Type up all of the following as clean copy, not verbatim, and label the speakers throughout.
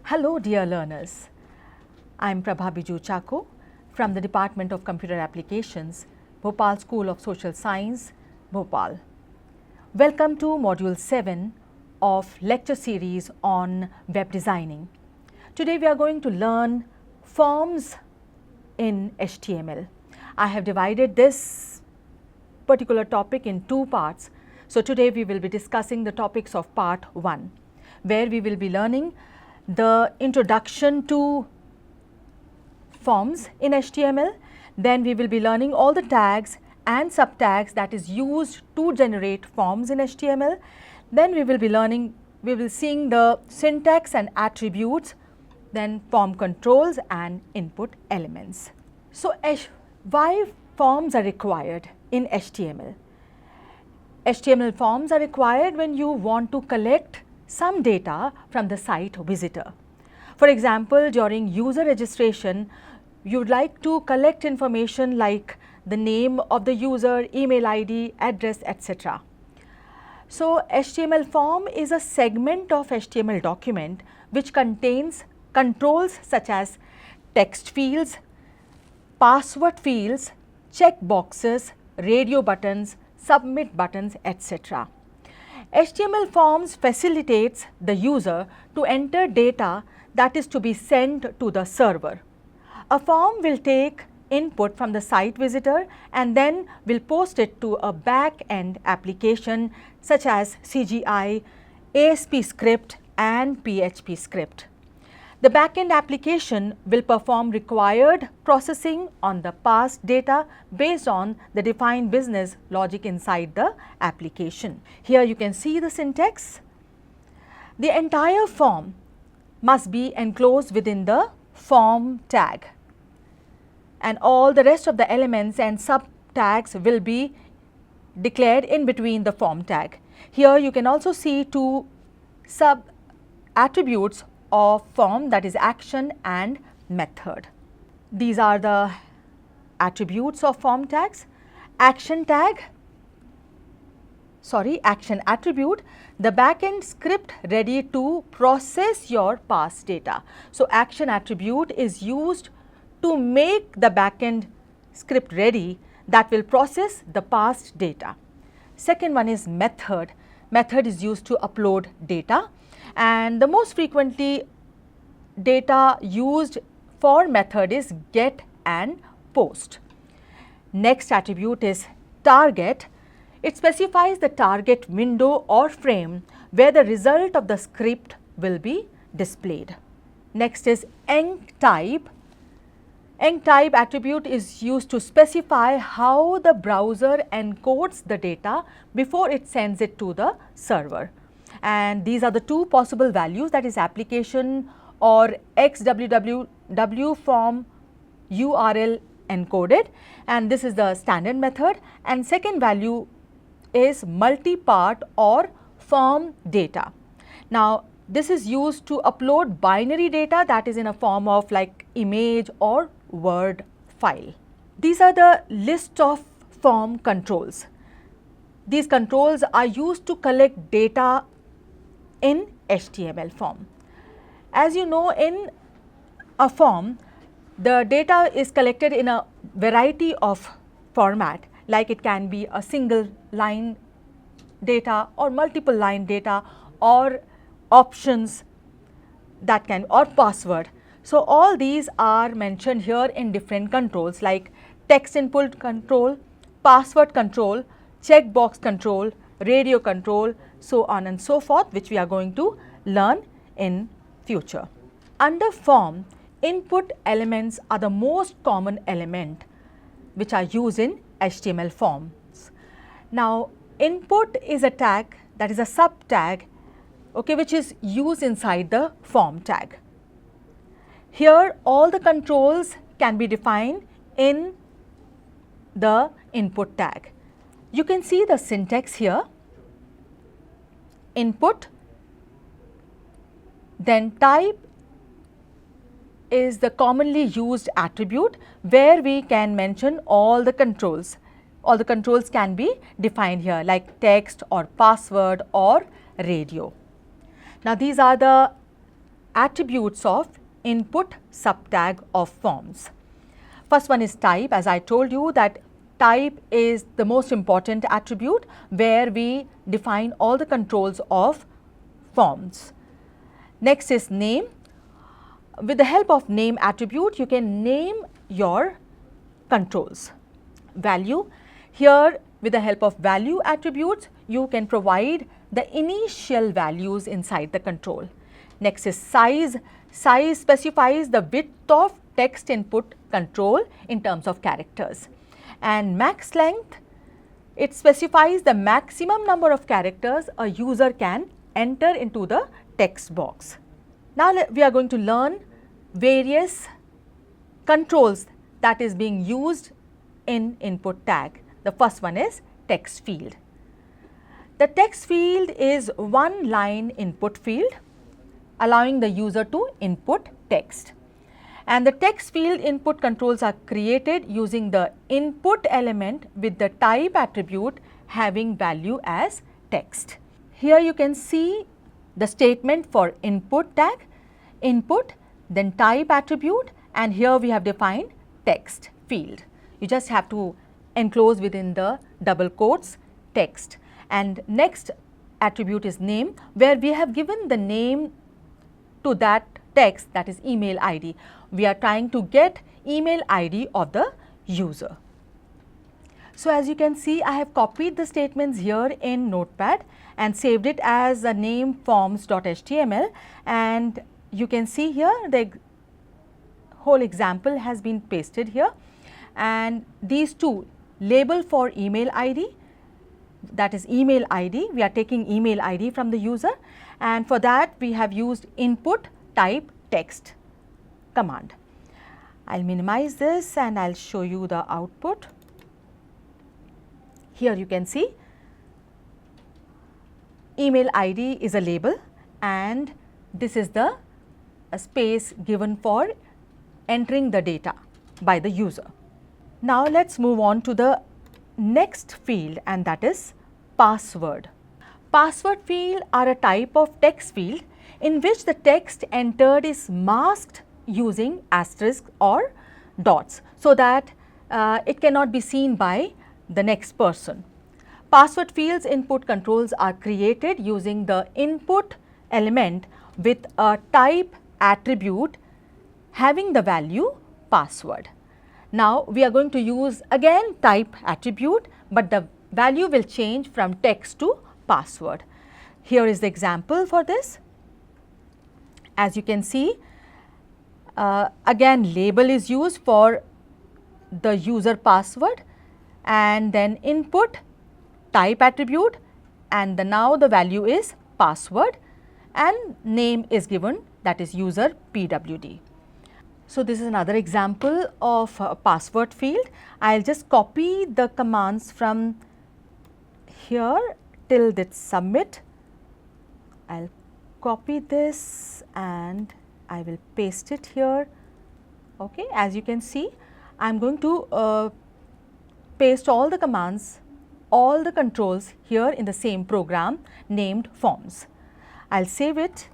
Speaker 1: Hello dear learners, I am Prabha Biju Chako from the Department of Computer Applications, Bhopal School of Social Science, Bhopal. Welcome to Module 7 of lecture series on web designing. Today we are going to learn forms in HTML. I have divided this particular topic in two parts. So today we will be discussing the topics of part 1, where we will be learning the introduction to forms in HTML. Then we will be learning all the tags and subtags that is used to generate forms in HTML. Then we will seeing the syntax and attributes, then form controls and input elements. So why forms are required in HTML? HTML forms are required when you want to collect some data from the site visitor. For example, during user registration, you would like to collect information like the name of the user, email ID, address, etc. So HTML form is a segment of HTML document which contains controls such as text fields, password fields, check boxes, radio buttons, submit buttons, etc. HTML forms facilitates the user to enter data that is to be sent to the server. A form will take input from the site visitor and then will post it to a back-end application such as CGI, ASP script and PHP script. The back-end application will perform required processing on the passed data based on the defined business logic inside the application. Here you can see the syntax. The entire form must be enclosed within the form tag, and all the rest of the elements and subtags will be declared in between the form tag. Here you can also see two sub attributes of form, that is action and method. These are the attributes of form tags. Action attribute, the backend script ready to process your passed data. So action attribute is used to make the backend script ready that will process the passed data. Second one is method. Method is used to upload data, and the most frequently data used for method is get and post. Next attribute is target. It specifies the target window or frame where the result of the script will be displayed. Next is enctype. Enctype attribute is used to specify how the browser encodes the data before it sends it to the server. And these are the two possible values, that is application or XWWW form URL encoded, and this is the standard method. And second value is multi-part or form data. Now this is used to upload binary data that is in a form of like image or Word file. These are the list of form controls. These controls are used to collect data in HTML form. As you know, in a form, the data is collected in a variety of format, like it can be a single line data or multiple line data or options that can, or password. So all these are mentioned here in different controls like text input control, password control, checkbox control, radio control, so on and so forth, which we are going to learn in future. Under form, input elements are the most common element which are used in HTML forms. Now input is a tag, that is a subtag, okay, which is used inside the form tag. Here all the controls can be defined in the input tag. You can see the syntax here: input, then type is the commonly used attribute where we can mention all the controls. All the controls can be defined here like text or password or radio. Now these are the attributes of input subtag of forms. First one is type. As I told you that type is the most important attribute where we define all the controls of forms. Next is name. With the help of name attribute, you can name your controls. Value. Here with the help of value attributes, you can provide the initial values inside the control. Next is size. Size specifies the width of text input control in terms of characters. And max length, it specifies the maximum number of characters a user can enter into the text box. Now we are going to learn various controls that is being used in input tag. The first one is text field. The text field is one line input field allowing the user to input text. And the text field input controls are created using the input element with the type attribute having value as text. Here you can see the statement for input tag, input, then type attribute, and here we have defined text field. You just have to enclose within the double quotes text. And next attribute is name, where we have given the name to that text, that is email ID. We are trying to get email ID of the user. So as you can see, I have copied the statements here in Notepad and saved it as a name forms.html, and you can see here the whole example has been pasted here, and these two, label for email ID, that is email ID, we are taking email ID from the user, and for that we have used input type text command. I will minimize this and I will show you the output. Here you can see email ID is a label and this is the space given for entering the data by the user. Now let us move on to the next field, and that is password. Password field are a type of text field in which the text entered is masked using asterisk or dots so that it cannot be seen by the next person. Password fields input controls are created using the input element with a type attribute having the value password. Now we are going to use again type attribute, but the value will change from text to password. Here is the example for this. As you can see, again label is used for the user password, and then input type attribute, and now the value is password, and name is given, that is user PWD. So this is another example of a password field. I will just copy the commands from here till this submit. I will copy this and I will paste it here. Okay, as you can see, I am going to paste all the commands, all the controls here in the same program named forms. I will save it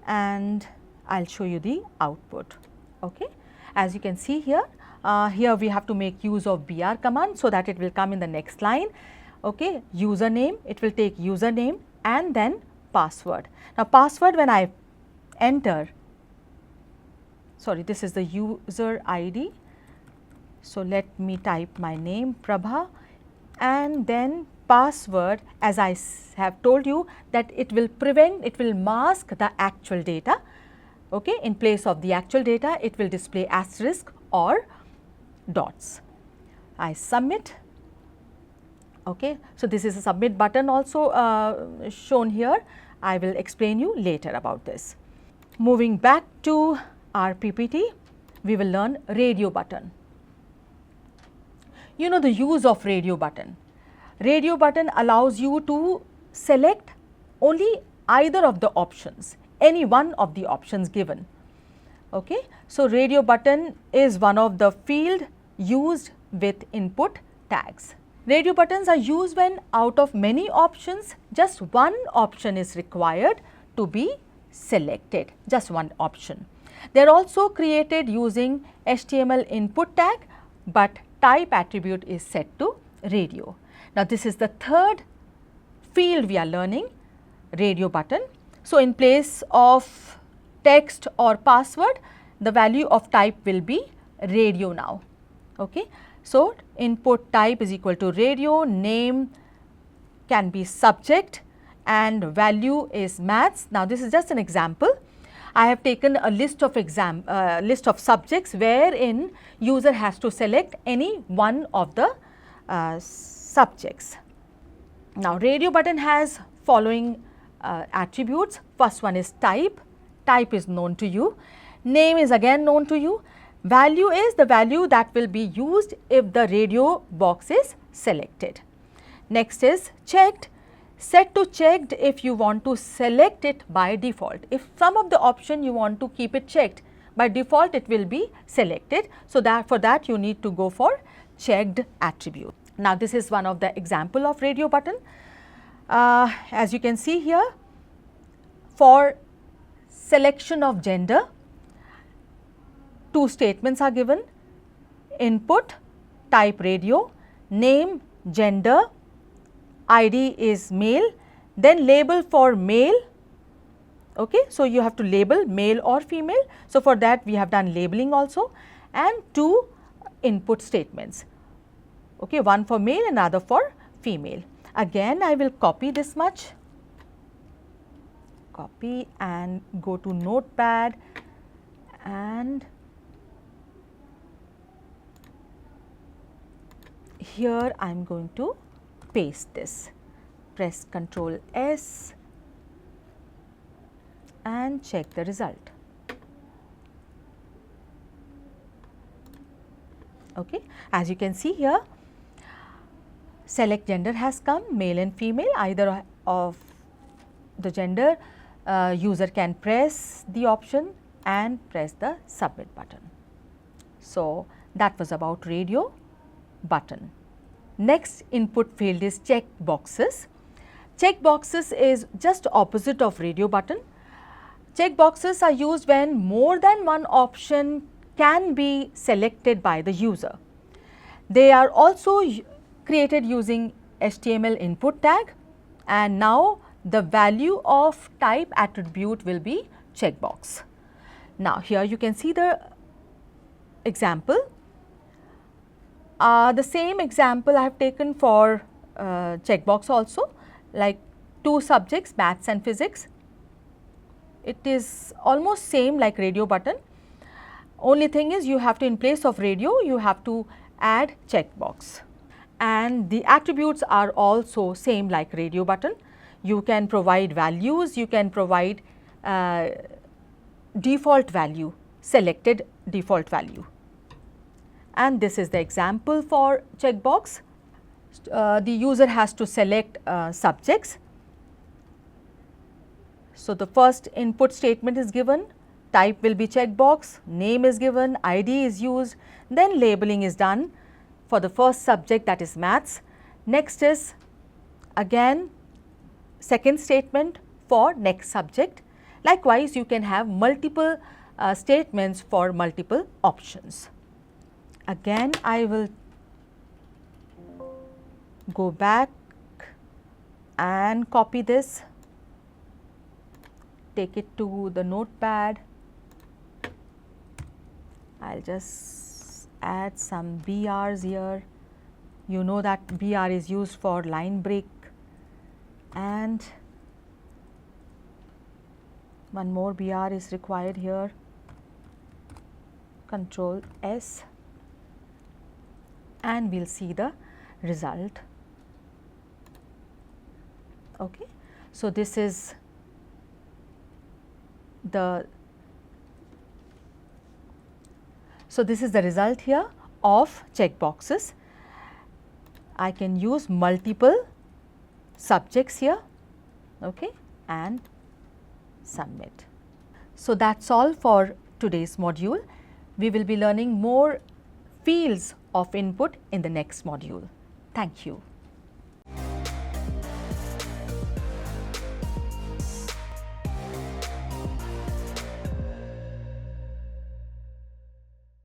Speaker 1: and I will show you the output. Okay. As you can see here, here we have to make use of br command so that it will come in the next line. Okay. Username, it will take username and then password. Now password, when I enter, sorry, this is the user ID. So let me type my name Prabha, and then password, as I have told you that it will prevent, it will mask the actual data. Okay. In place of the actual data, it will display asterisk or dots. I submit. Okay. So this is a submit button also shown here. I will explain you later about this. Moving back to our PPT, we will learn radio button. You know the use of radio button. Radio button allows you to select only either of the options, any one of the options given. Okay. So radio button is one of the field used with input tags. Radio buttons are used when out of many options, just one option is required to be selected, just one option. They are also created using HTML input tag, but type attribute is set to radio. Now, this is the third field we are learning, radio button. So, in place of text or password, the value of type will be radio now. Okay. So, input type is equal to radio, name can be subject and value is maths. Now, this is just an example. I have taken a list of subjects wherein user has to select any one of the subjects. Now, radio button has following attributes. First one is type, type is known to you, name is again known to you, value is the value that will be used if the radio box is selected. Next is checked, set to checked if you want to select it by default. If some of the option you want to keep it checked, by default it will be selected. So, that for that you need to go for checked attribute. Now, this is one of the example of radio button. As you can see here, for selection of gender, two statements are given: input type radio, name gender, ID is male, then label for male. Okay. So, you have to label male or female. So, for that we have done labeling also, and two input statements. Okay, one for male and another for female. Again, I will copy this much, copy and go to Notepad and here I am going to paste this. Press Ctrl S and check the result. Okay. As you can see here, select gender has come, male and female, either of the gender. User can press the option and press the submit button. So, that was about radio button. Next input field is check boxes. Check boxes is just opposite of radio button. Check boxes are used when more than one option can be selected by the user. They are also created using HTML input tag, and now the value of type attribute will be checkbox. Now, here you can see the example. The same example I have taken for checkbox also, like two subjects, maths and physics. It is almost same like radio button. Only thing is you have to, in place of radio, you have to add checkbox. And the attributes are also same like radio button. You can provide values, you can provide default value, selected default value. And this is the example for checkbox. The user has to select subjects. So, the first input statement is given, type will be checkbox, name is given, ID is used, then labeling is done for the first subject, that is maths. Next is again second statement for next subject. Likewise, you can have multiple statements for multiple options. Again, I will go back and copy this, take it to the Notepad. I will just add some BRs here. You know that BR is used for line break, and one more BR is required here. Control S, and we will see the result. Okay. So, this is the result here of checkboxes. I can use multiple subjects here, okay, and submit. So, that is all for today's module. We will be learning more fields of input in the next module. Thank you.